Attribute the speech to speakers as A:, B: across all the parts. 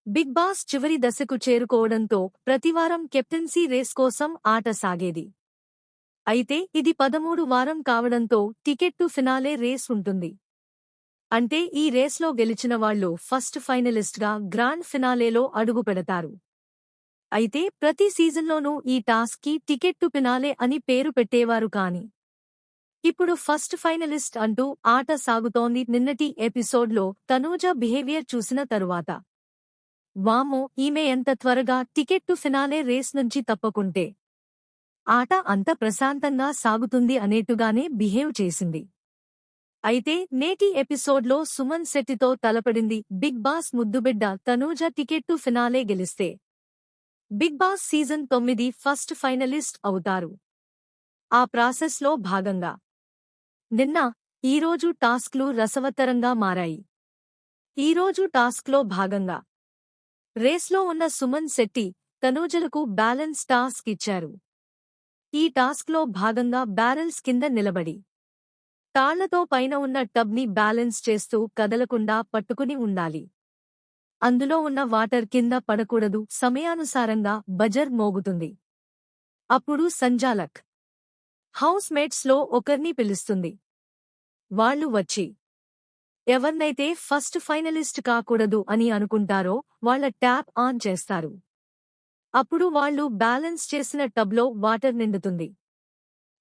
A: Big boss చివరి దశకు చేరుకోవడంతో ప్రతివారం కెప్టెన్సీ రేస్ కోసం ఆట సాగేది. అయితే ఇది 13 వారం కావడంతో టికెట్ టు ఫినాలే రేస్ ఉంటుంది. అంటే ఈ రేస్లో గెలిచిన వాళ్లు ఫస్ట్ ఫైనలిస్ట్గా గ్రాండ్ ఫినాలేలో అడుగుపెడతారు. అయితే ప్రతి సీజన్లోనూ ఈ టాస్క్కి టికెట్ టు ఫినాలే అని పేరు పెట్టేవారు కాని ఇప్పుడు ఫస్ట్ ఫైనలిస్ట్ అంటూ ఆట సాగుతోంది. నిన్నటి ఎపిసోడ్లో తనూజ బిహేవియర్ చూసిన తరువాత వామ్మో, ఈమె ఎంత త్వరగా టికెట్ టు ఫినాలే రేస్ నుంచి తప్పుకుంటే ఆట అంత ప్రశాంతంగా సాగుతుంది అనేట్టుగానే బిహేవ్ చేసింది. అయితే నేటి ఎపిసోడ్లో సుమన్ శెట్టితో తలపడింది. బిగ్ బాస్ ముద్దుబిడ్డ తనూజ టికెట్ టు ఫినాలే గెలిస్తే Bigg Boss season 9 first finalist అవుతారు. ఆ ప్రాసెస్లో భాగంగా నిన్న, ఈరోజు టాస్క్లు రసవత్తరంగా మారాయి. ఈరోజు టాస్క్లో భాగంగా రేస్లో ఉన్న సుమన్ శెట్టి, తనూజలకు బ్యాలెన్స్ టాస్క్ ఇచ్చారు. ఈ టాస్క్లో భాగంగా బ్యారెల్స్ కింద నిలబడి తాళ్లతో పైన ఉన్న టబ్ని బ్యాలెన్స్ చేస్తూ కదలకుండా పట్టుకుని ఉండాలి. అందులో ఉన్న వాటర్ కింద పడకూడదు. సమయానుసారంగా బజర్ మోగుతుంది. అప్పుడు సంజాలక్ హౌస్ మేట్స్లో ఒకర్ని పిలుస్తుంది. వాళ్లు వచ్చి ఎవర్నైతే ఫస్ట్ ఫైనలిస్ట్ కాకూడదు అని అనుకుంటారో వాళ్ల ట్యాప్ ఆన్ చేస్తారు. అప్పుడు వాళ్లు బ్యాలెన్స్ చేసిన టబ్లో వాటర్ నిండుతుంది.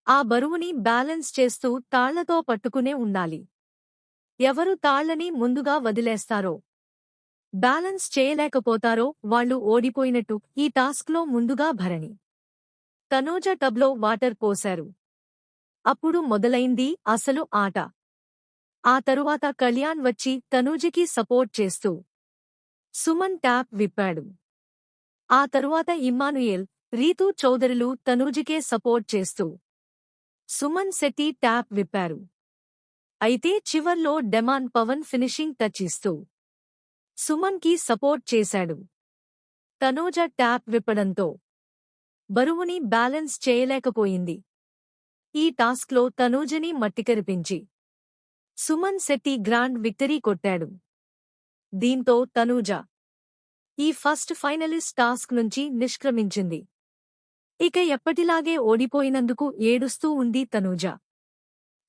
A: ఆ బరువుని బ్యాలెన్స్ చేస్తూ తాళ్లతో పట్టుకునే ఉండాలి. ఎవరు తాళ్లని ముందుగా వదిలేస్తారో, బ్యాలెన్స్ చేయలేకపోతారో వాళ్లు ఓడిపోయినట్టు. ఈ టాస్క్లో ముందుగా భరణి, తనూజ టబ్లో వాటర్ పోశారు. అప్పుడు మొదలైంది అసలు ఆట. ఆ తరువాత కళ్యాణ్ వచ్చి తనూజకి సపోర్ట్ చేస్తూ సుమన్ ట్యాప్ విప్పాడు. ఆ తరువాత ఇమ్మానుయేల్, రీతూ చౌదరులు తనూజకే సపోర్ట్ చేస్తూ సుమన్ శెట్టి ట్యాప్ విప్పారు. అయితే చివర్లో డెమాన్ పవన్ ఫినిషింగ్ టచ్ ఇస్తూ సుమన్కి సపోర్ట్ చేశాడు. తనూజ ట్యాప్ విప్పడంతో బరువుని బ్యాలెన్స్ చేయలేకపోయింది. ఈ టాస్క్లో తనూజని మట్టికరిపించి సుమన్ శెట్టి గ్రాండ్ విక్టరీ కొట్టాడు. దీంతో తనూజ ఈ ఫస్ట్ ఫైనలిస్ట్ టాస్క్ నుంచి నిష్క్రమించింది. ఇక ఎప్పటిలాగే ఓడిపోయినందుకు ఏడుస్తూ ఉంది తనూజ.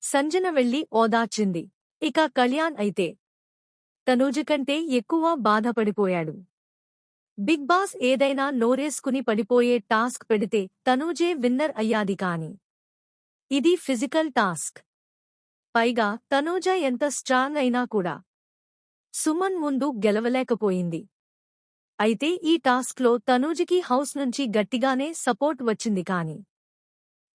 A: సంజన వెళ్లి ఓదార్చింది. ఇక కళ్యాణ్ అయితే తనూజ కంటే ఎక్కువ బాధపడిపోయాడు. బిగ్ బాస్ ఏదైనా నోరేసుకుని పడిపోయే టాస్క్ పెడితే తనూజే విన్నర్ అయ్యాది. కాని ఇది ఫిజికల్ టాస్క్. పైగా తనూజ ఎంత స్ట్రాంగ్ అయినా కూడా సుమన్ ముందు గెలవలేకపోయింది. అయితే ఈ టాస్క్లో తనూజకి హౌస్ నుంచి గట్టిగానే సపోర్ట్ వచ్చింది. కాని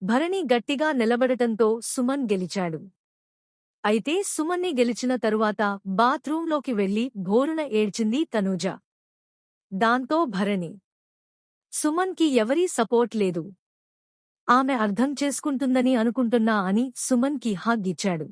A: భరణి గట్టిగా నిలబడటంతో సుమన్ గెలిచాడు. అయితే సుమన్ని గెలిచిన తరువాత బాత్రూంలోకి వెళ్లి భోరున ఏడ్చింది తనూజ. దాంతో భరణి, సుమన్కి ఎవరీ సపోర్ట్ లేదు, ఆమె అర్థం చేసుకుంటుందని అనుకుంటున్నా అని సుమన్కి హగ్ ఇచ్చాడు.